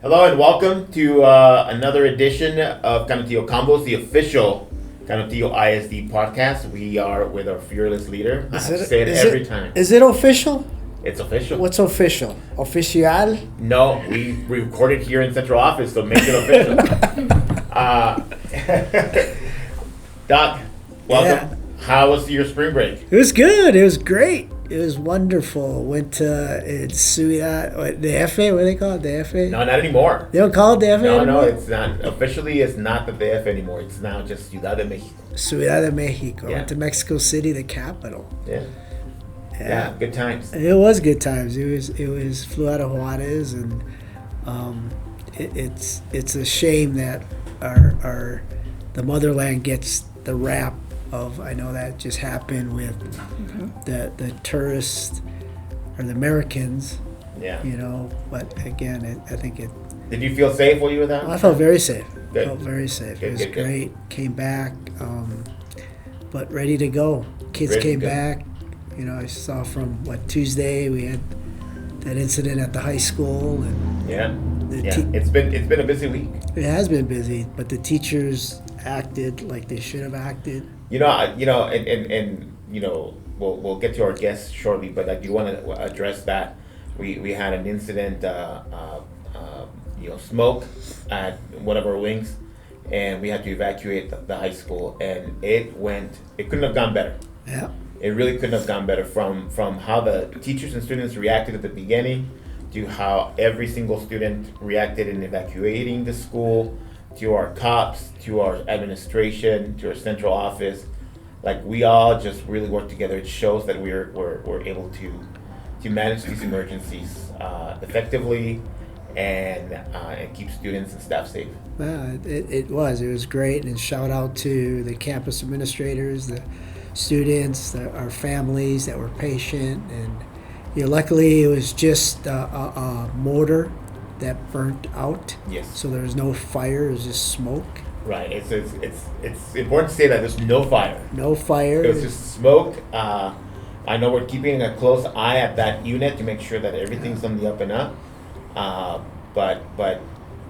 Hello and welcome to another edition of Canutillo Convos, the official Canutillo ISD podcast. We are with our fearless leader. I have to say it every time. Is it official? It's official. What's official? Official? No, we recorded here in central office, so make it official. Doc, welcome. Yeah. How was your spring break? It was good. It was great. It was wonderful. Went to Ciudad, the FA, what do they call it? The FA? No, not anymore. They don't call it the FA anymore? No, it's not. Officially, it's not the DF anymore. It's now just Ciudad de Mexico. Ciudad de Mexico. Yeah. Went to Mexico City, the capital. Yeah, good times. It was good times. It was flew out of Juarez, and it's a shame that the motherland gets the rap of, I know that just happened with the tourists or the Americans. Yeah. You know, but again, I think it. Did you feel safe while you were there? I felt very safe. Good. Felt very safe. Good, it was good. great. Came back, but ready to go. Kids Ready to came go. back. You know, I saw from Tuesday we had that incident at the high school, and It's been a busy week. it has been busy. But the teachers acted like they should have acted. We'll get to our guests shortly, but I do want to address that. We had an incident, smoke at one of our wings, and we had to evacuate the high school, and it couldn't have gone better. Yeah. It really couldn't have gone better from how the teachers and students reacted at the beginning to how every single student reacted in evacuating the school, to our cops, to our administration, to our central office. Like, we all just really work together. It shows that we're able to manage these emergencies effectively and keep students and staff safe. Yeah, it was great, and shout out to the campus administrators, the students, our families that were patient, and luckily it was just a motor that burnt out. Yes. So there was no fire; it was just smoke. Right. It's important to say that there's no fire. No fire. It was just smoke. I know we're keeping a close eye at that unit to make sure that everything's on the up and up. But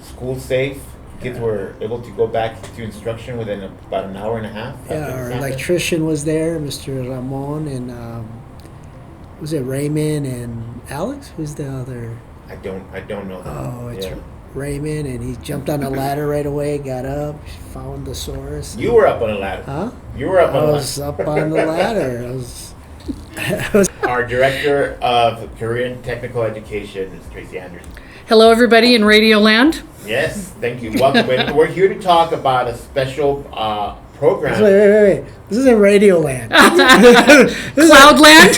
school's safe. Kids were able to go back to instruction within about an hour and a half. Yeah, our electrician was there, Mr. Ramon, and was it Raymond and Alex? Who's the other? I don't know that. Oh, it's Raymond, and he jumped on the ladder right away, got up, found the source. You were up on a ladder. Huh? You were up on a ladder. I was up on the ladder. I was Our Director of Career and Technical Education is Tracy Andrews. Hello, everybody in Radio Land. Yes, thank you. Welcome. We're here to talk about a special program. Wait. This isn't Radio Land. Cloudland.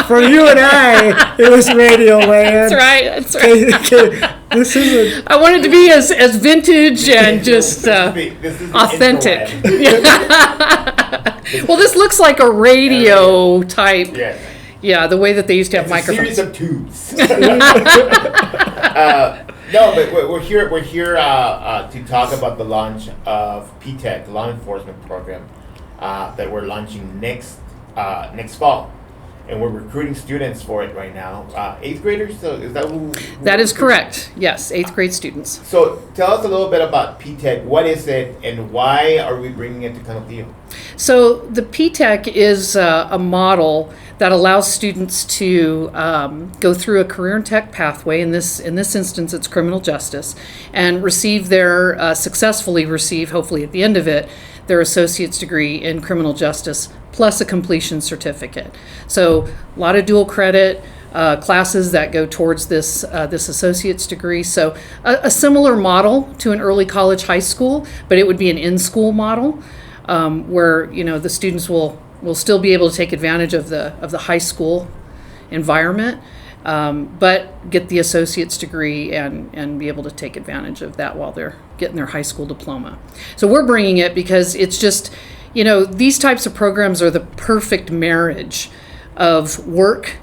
For you and I, it was Radio Land. That's right. This isn't. I wanted to be as vintage and just This is the authentic. interweb. Well, this looks like a radio type. Yes. Yeah, the way that they used to have It's microphones. a series of tubes. No, but we're here to talk about the launch of PTEC, Law Enforcement Program, that we're launching next fall, and we're recruiting students for it right now. 8th graders. So is that who? That is correct. Yes, 8th grade students. So tell us a little bit about PTEC. What is it, and why are we bringing it to Canutillo? So the PTEC is a model that allows students to go through a career and tech pathway. In this instance, it's criminal justice, and successfully receive, hopefully at the end of it, their associate's degree in criminal justice plus a completion certificate. So a lot of dual credit classes that go towards this associate's degree. So a similar model to an early college high school, but it would be an in-school model. Where the students will still be able to take advantage of the high school environment, but get the associate's degree and be able to take advantage of that while they're getting their high school diploma. So we're bringing it because it's just, these types of programs are the perfect marriage of work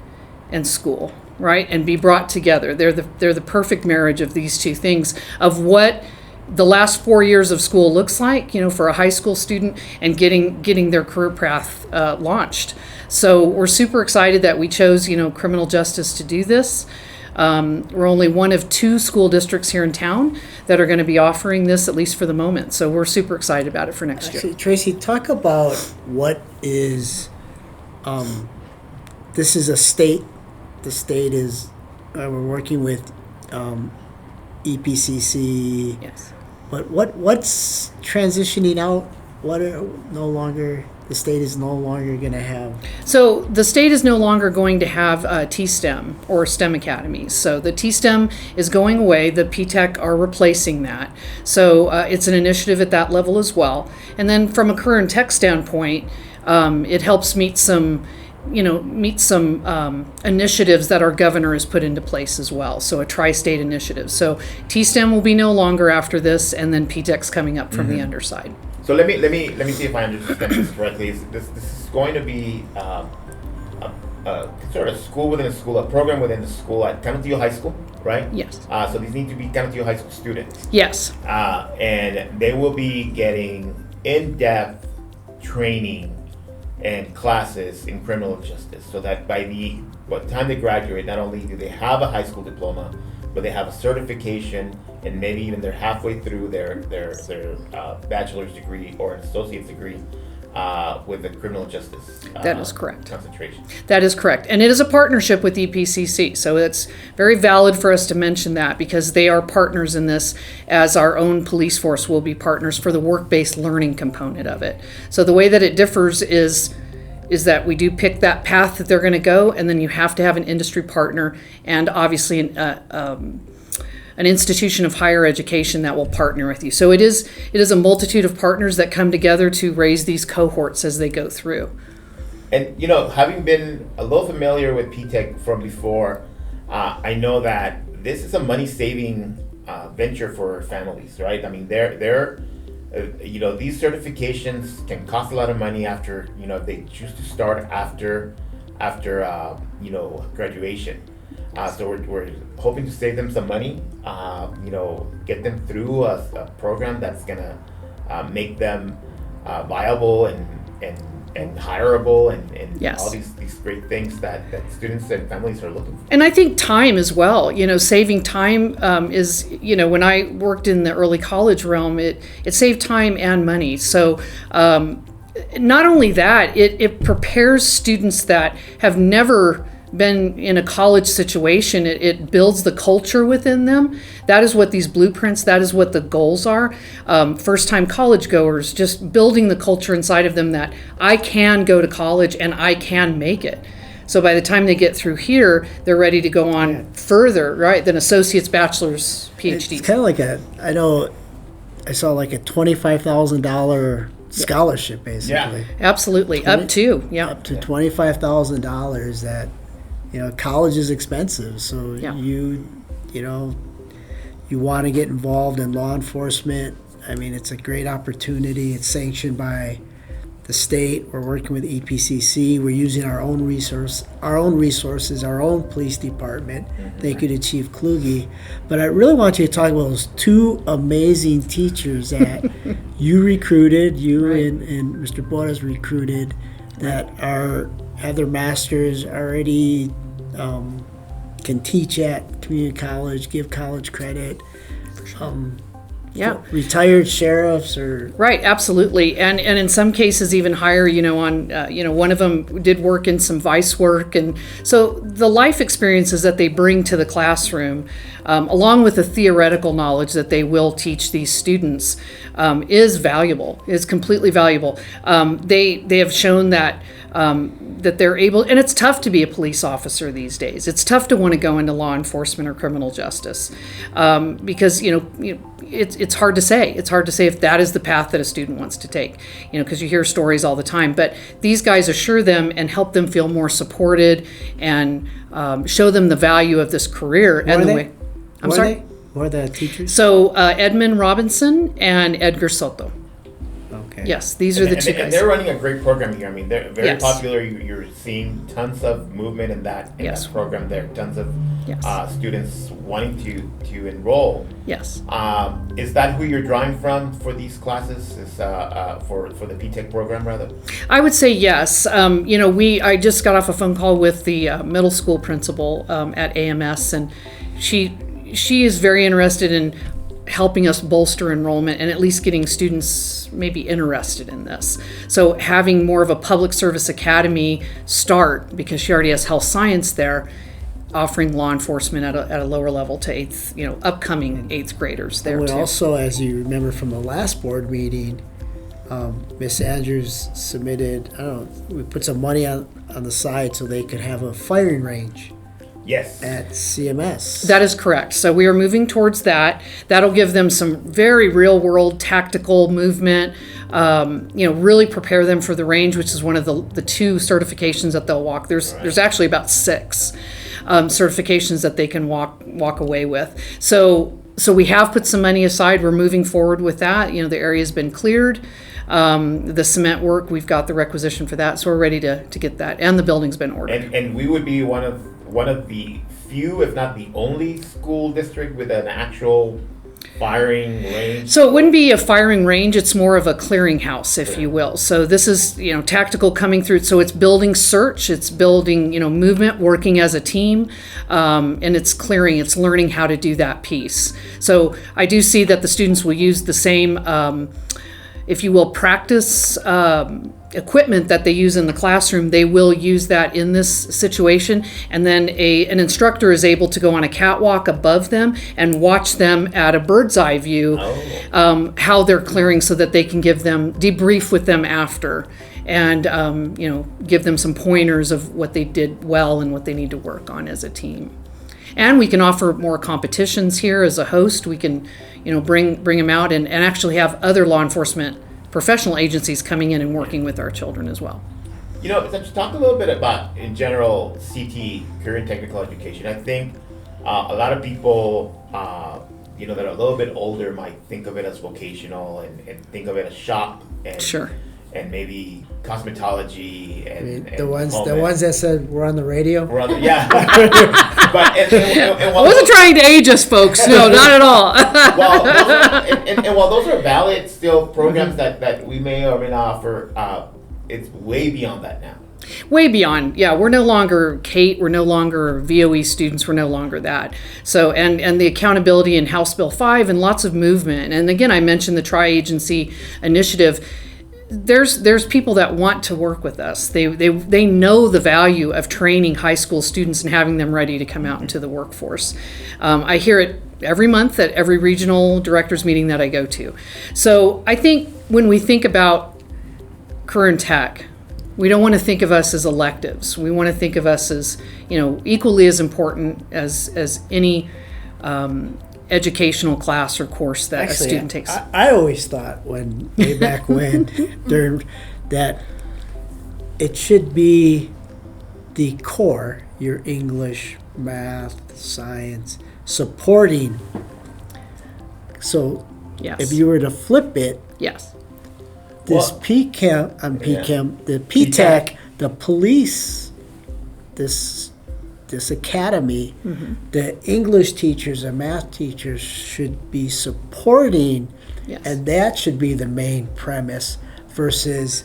and school, right? And be brought together. They're the perfect marriage of these two things, of what the last 4 years of school looks like, for a high school student, and getting their career path launched. So we're super excited that we chose, criminal justice to do this. We're only one of 2 school districts here in town that are going to be offering this, at least for the moment. So we're super excited about it for next year. Actually, Tracy, talk about what is, this is a state, the state is, we're working with EPCC. Yes. But what's transitioning out? What are no longer, the state is no longer going to have? So the state is no longer going to have T-STEM or STEM academies. So the T-STEM is going away. The P-TECH are replacing that. So it's an initiative at that level as well. And then from a career and tech standpoint, it helps meet some initiatives that our governor has put into place as well. So a tri-state initiative. So T-STEM will be no longer after this, and then P-TECH's coming up from the underside. So let me see if I understand this correctly. This is going to be a sort of school within a school, a program within the school at Canutillo High School, right? Yes. So these need to be Canutillo High School students. Yes. And they will be getting in-depth training and classes in criminal justice, so that by the time they graduate, not only do they have a high school diploma, but they have a certification, and maybe even they're halfway through their bachelor's degree or an associate's degree with a criminal justice That is correct. concentration. That is correct. And it is a partnership with EPCC. So it's very valid for us to mention that, because they are partners in this, as our own police force will be partners for the work-based learning component of it. So the way that it differs is that we do pick that path that they're going to go, and then you have to have an industry partner and obviously an institution of higher education that will partner with you. So it is a multitude of partners that come together to raise these cohorts as they go through. And having been a little familiar with P-TECH from before, I know that this is a money-saving venture for families, right? I mean, they're these certifications can cost a lot of money after if they choose to start after graduation. So we're hoping to save them some money, get them through a program that's gonna make them viable and hireable and Yes. all these great things that students and families are looking for. And I think time as well, saving time is, when I worked in the early college realm, it saved time and money. So not only that, it prepares students that have never been in a college situation. It builds the culture within them. That is what these blueprints, that is what the goals are. First-time college goers, just building the culture inside of them that I can go to college and I can make it. So by the time they get through here, they're ready to go on further, right? Than associates, bachelor's, PhD. It's kind of like I saw like a $25,000 scholarship, basically. Yeah. Absolutely, up to $25,000 that, college is expensive. So Yeah. you want to get involved in law enforcement. I mean, it's a great opportunity. It's sanctioned by the state. We're working with EPCC. We're using our own resources, our own police department. Thank you to Chief Kluge. But I really want you to talk about those 2 amazing teachers that you recruited, Right. and Mr. Boras recruited, that have their masters already, can teach at community college, give college credit. Yeah. Retired sheriffs or Right, absolutely, and in some cases even higher. One of them did work in some vice work, and so the life experiences that they bring to the classroom, along with the theoretical knowledge that they will teach these students, is valuable. Is completely valuable. They have shown that. That they're able, and it's tough to be a police officer these days. It's tough to want to go into law enforcement or criminal justice, because it's hard to say. It's hard to say if that is the path that a student wants to take. Because you hear stories all the time. But these guys assure them and help them feel more supported and show them the value of this career and the way. I'm sorry. Who are the teachers? So Edmund Robinson and Edgar Soto. Okay. Yes, these are the 2 guys. And they're running a great program here. I mean, they're very Yes. popular. You're seeing tons of movement in that Yes. program there. Tons of Yes. students wanting to enroll. Yes. Is that who you're drawing from for these classes? Is for the PTech program rather? I would say yes. I just got off a phone call with the middle school principal at AMS, and she is very interested in helping us bolster enrollment and at least getting students maybe interested in this. So having more of a public service academy start, because she already has health science there, offering law enforcement at a lower level to upcoming eighth graders there And too. also, as you remember from the last board meeting, Miss Andrews submitted, we put some money on the side so they could have a firing range Yes. at CMS. That is correct. So we are moving towards that. That'll give them some very real world tactical movement, really prepare them for the range, which is one of the 2 certifications that they'll walk. There's actually about 6 certifications that they can walk away with. So we have put some money aside. We're moving forward with that. The area's been cleared. The cement work, we've got the requisition for that. So we're ready to get that. And the building's been ordered. And we would be one of the few, if not the only, school district with an actual firing range. So it wouldn't be a firing range, it's more of a clearinghouse, if you will. So this is, tactical coming through. So it's building search, it's building, movement, working as a team, and it's clearing, it's learning how to do that piece. So I do see that the students will use the same, if you will, practice equipment that they use in the classroom. They will use that in this situation, and then an instructor is able to go on a catwalk above them and watch them at a bird's eye view, how they're clearing, so that they can debrief with them after, and give them some pointers of what they did well and what they need to work on as a team. And we can offer more competitions here as a host. We can bring them out and actually have other law enforcement professional agencies coming in and working with our children as well. Let's talk a little bit about, in general, CT, career and technical education. I think a lot of people, that are a little bit older might think of it as vocational and think of it as shop and Sure. and maybe cosmetology and the ones that said we're on the radio. Yeah. But I wasn't trying to age us, folks. No, not at all. While those are valid still programs that we may or may not offer, it's way beyond that now. Way beyond. Yeah, we're no longer Kate, we're no longer VOE students, we're no longer that. So, and the accountability in House Bill 5 and lots of movement. And again, I mentioned the tri-agency initiative. There's people that want to work with us. They know the value of training high school students and having them ready to come out into the workforce. I hear it every month at every regional directors meeting that I go to. So I think when we think about career and tech, we don't want to think of us as electives. We want to think of us as equally as important as any educational class or course that a student takes. I always thought way back when that it should be the core, your English, math, science, supporting. So Yes. if you were to flip it, Yes. this Well, the PTech, the police, this academy, the English teachers and math teachers should be supporting, Yes. and that should be the main premise versus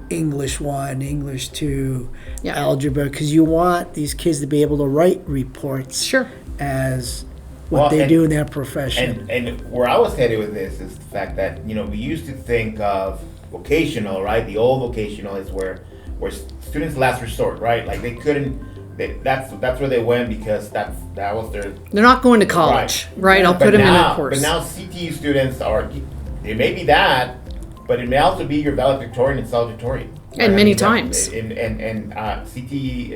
English 1, English 2, Yeah. algebra, because you want these kids to be able to write reports Sure. as what they do in their profession. And where I was headed with this is the fact that we used to think of vocational, right? The old vocational is where students last resort, right? Like they couldn't. That's where they went because that was their. They're not going to college, right? I'll put them in a course. But now CTE students it may be that, but it may also be your valedictorian and salutatorian. Right? And many times. And CTE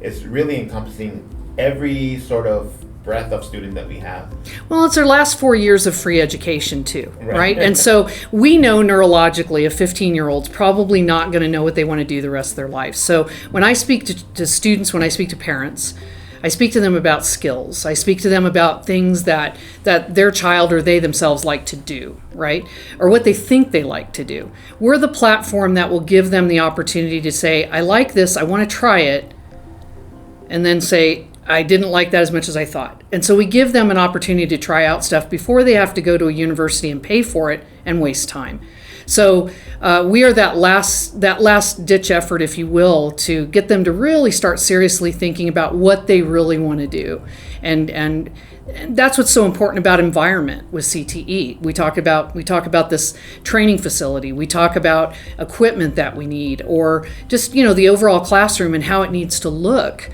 is really encompassing every sort of breadth of student that we have. Well, it's our last 4 years of free education too, Right. right? And so we know neurologically a 15-year-old's probably not going to know what they want to do the rest of their life. So when I speak to students, when I speak to parents, I speak to them about skills. I speak to them about things that their child or they themselves like to do, right? Or what they think they like to do. We're the platform that will give them the opportunity to say, I like this, I want to try it, and then say, I didn't like that as much as I thought. And so we give them an opportunity to try out stuff before they have to go to a university and pay for it and waste time. So we are that last ditch effort, if you will, to get them to really start seriously thinking about what they really want to do. And that's what's so important about environment with CTE. We talk about this training facility. We talk about equipment that we need, or just the overall classroom and how it needs to look.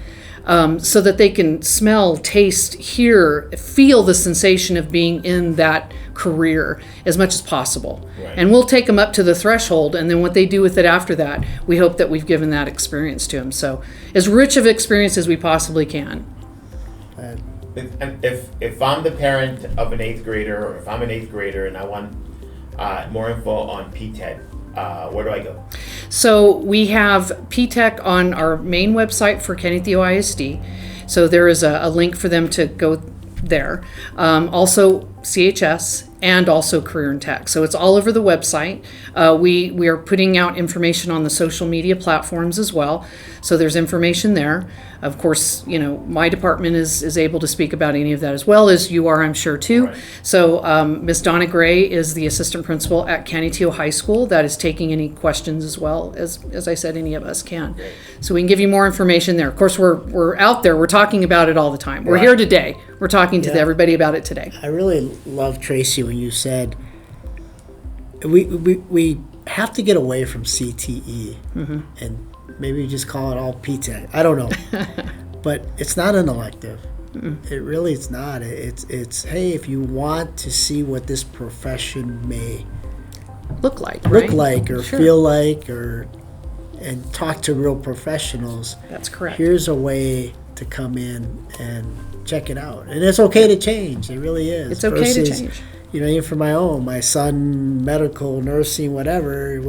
So that they can smell, taste, hear, feel the sensation of being in that career as much as possible. Right. And we'll take them up to the threshold, and then what they do with it after that, we hope that we've given that experience to them. So as rich of experience as we possibly can. If I'm the parent of an 8th grader, or if I'm an 8th grader and I want more info on PTED, where do I go? So we have PTEC on our main website for Canutillo ISD. So there is a link for them to go there. Also CHS and also Career and Tech. So it's all over the website. We are putting out information on the social media platforms as well. So there's information there. Of course, my department is able to speak about any of that as well as you are, I'm sure, too. Right. So Ms. Donna Gray is the assistant principal at Canutillo High School that is taking any questions as well as I said, any of us can. Great. So we can give you more information there. Of course, we're out there. We're talking about it all the time. We're Right. here today. We're talking to Yeah. everybody about it today. I really love, Tracy, when you said we have to get away from CTE and maybe just call it all PTEC. I don't know. But it's not an elective. It really is not. It's hey, if you want to see what this profession may Look like, or Sure. feel like, and talk to real professionals, That's correct. here's a way to come in and check it out. And it's okay to change. It really is. It's okay to Versus, change. Even for my son, medical, nursing, whatever,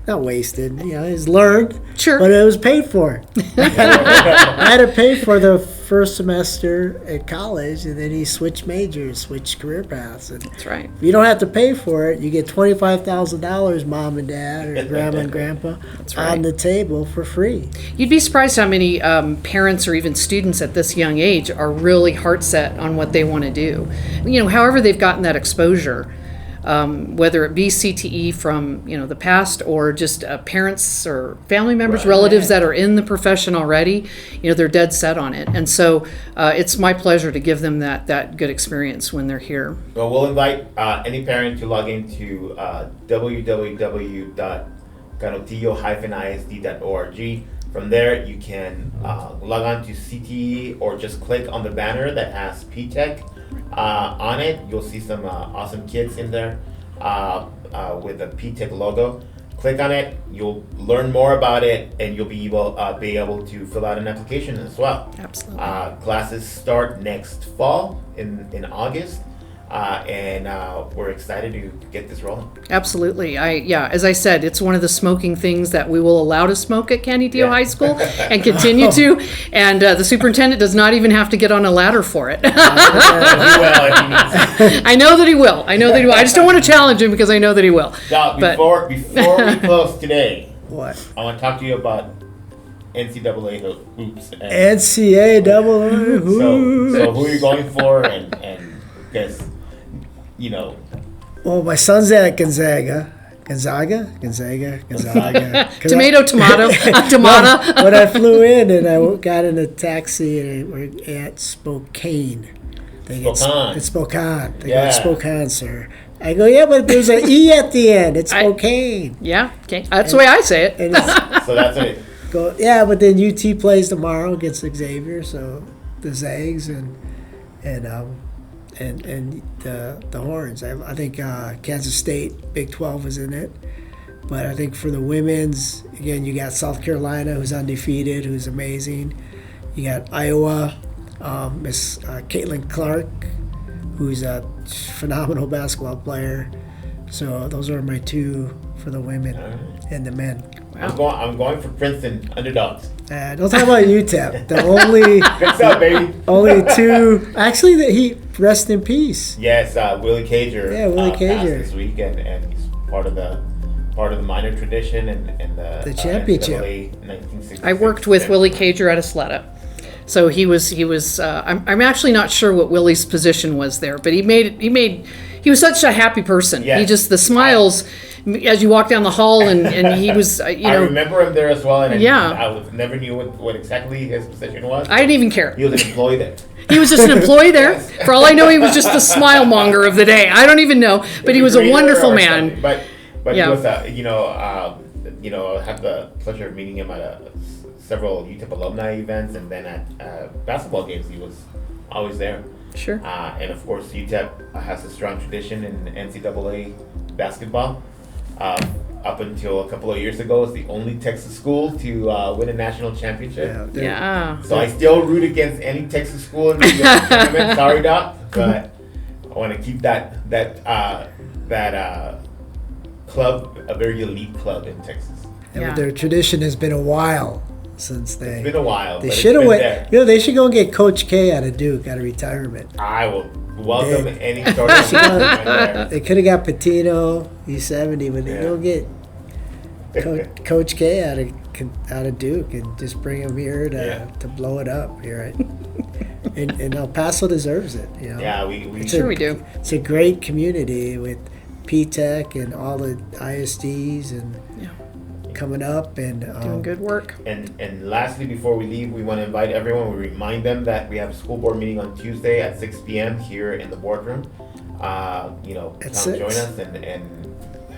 not wasted, he's learned. Sure. But it was paid for. I had to pay for the first semester at college, and then he switched majors, switched career paths. And That's right. if you don't have to pay for it, you get $25,000, mom and dad, or grandma and grandpa, right. on the table for free. You'd be surprised how many parents or even students at this young age are really heart set on what they want to do. However they've gotten that exposure, whether it be CTE from the past or just parents or family members, Right. relatives that are in the profession already. They're dead set on it, and so it's my pleasure to give them that good experience when they're here. Well, we'll invite any parent to log into www.canutillo-isd.org. From there, you can log on to CTE or just click on the banner that has PTEC on it. You'll see some awesome kids in there with the PTEC logo. Click on it. You'll learn more about it, and you'll be able to fill out an application as well. Absolutely. Classes start next fall in August. And we're excited to get this rolling. Absolutely. As I said, it's one of the smoking things that we will allow to smoke at Canutillo High School and continue to. And the superintendent does not even have to get on a ladder for it. He will if he needs to. I know that he will. I just don't want to challenge him because I know that he will. Now, before we close today, What? I want to talk to you about NCAA hoops. NCAA double. So who are you going for? And because Well, my son's at Gonzaga. Gonzaga. Tomato. Tomato. When I flew in and I got in a taxi and we're at Spokane. It's Spokane. They go, Spokane, sir. I go, yeah, but there's an E at the end. It's Spokane. Yeah, okay. That's the way I say it. And so that's it. but then UT plays tomorrow against Xavier, so the Zags and the Horns. I think Kansas State, Big 12 is in it. But I think for the women's, again, you got South Carolina, who's undefeated, who's amazing. You got Iowa, Miss Caitlin Clark, who's a phenomenal basketball player. So those are my two for the women and the men. I'm going for Princeton underdogs. Don't talk about UTEP. The only Good stuff, baby. only two. Actually, he rest in peace. Yes, Willie Cager. Yeah, Willie passed Cager. this week, and he's part of the minor tradition and the championship. NCAA 1966. I worked with Willie Cager at Isleta. So he was. I'm actually not sure what Willie's position was there, but he was such a happy person. Yes. He just, the smiles as you walk down the hall, and he was, I remember him there as well, and Yeah. I never knew what exactly his position was. I didn't even care. He was an employee there. He was just an employee there. Yes. For all I know, he was just the smile monger of the day. I don't even know, but he was a wonderful man. But Yeah. he was, I had the pleasure of meeting him at several UTEP alumni events, and then at basketball games, he was always there. Sure. And of course, UTEP has a strong tradition in NCAA basketball. Up until a couple of years ago, it's the only Texas school to win a national championship. Yeah. So I still root against any Texas school in the tournament. Sorry, Doc, but I want to keep that club a very elite club in Texas. Yeah, Yeah. but their tradition has been a while since It's been a while. They but should have it's went. been there. You know, they should go and get Coach K out of Duke out of retirement. I will welcome Yeah. any sort of there. They could have got Patino. He's 70, but they Yeah. go get Coach K out of Duke and just bring him here to blow it up here. And El Paso deserves it. You know. Yeah, we Sure we do. It's a great community with P-Tech and all the ISDs and coming up and Doing good work. And lastly, before we leave, we want to invite everyone. We remind them that we have a school board meeting on Tuesday at 6 p.m. here in the boardroom. At Come 6. join us and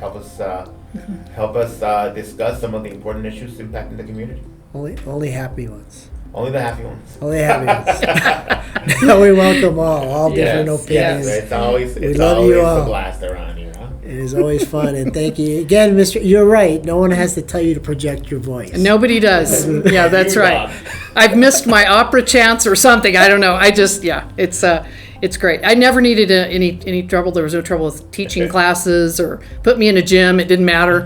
help us discuss some of the important issues impacting the community. Only happy ones. Only the happy ones. Only happy ones. No, we welcome all different opinions. Yes, it's always love you all. a blast around here, huh? It is always fun, and thank you again, Mr. You're right. No one has to tell you to project your voice. Nobody does. Yeah, that's right. I've missed my opera chance or something. I don't know. It's great. I never needed any trouble. There was no trouble with teaching classes or put me in a gym. It didn't matter.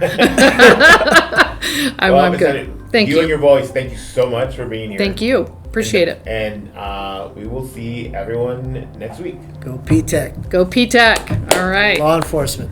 I'm good. Thank you. You and your voice, thank you so much for being here. Thank you. Appreciate it. And we will see everyone next week. Go P-Tech. Go P-Tech. All right. Law enforcement.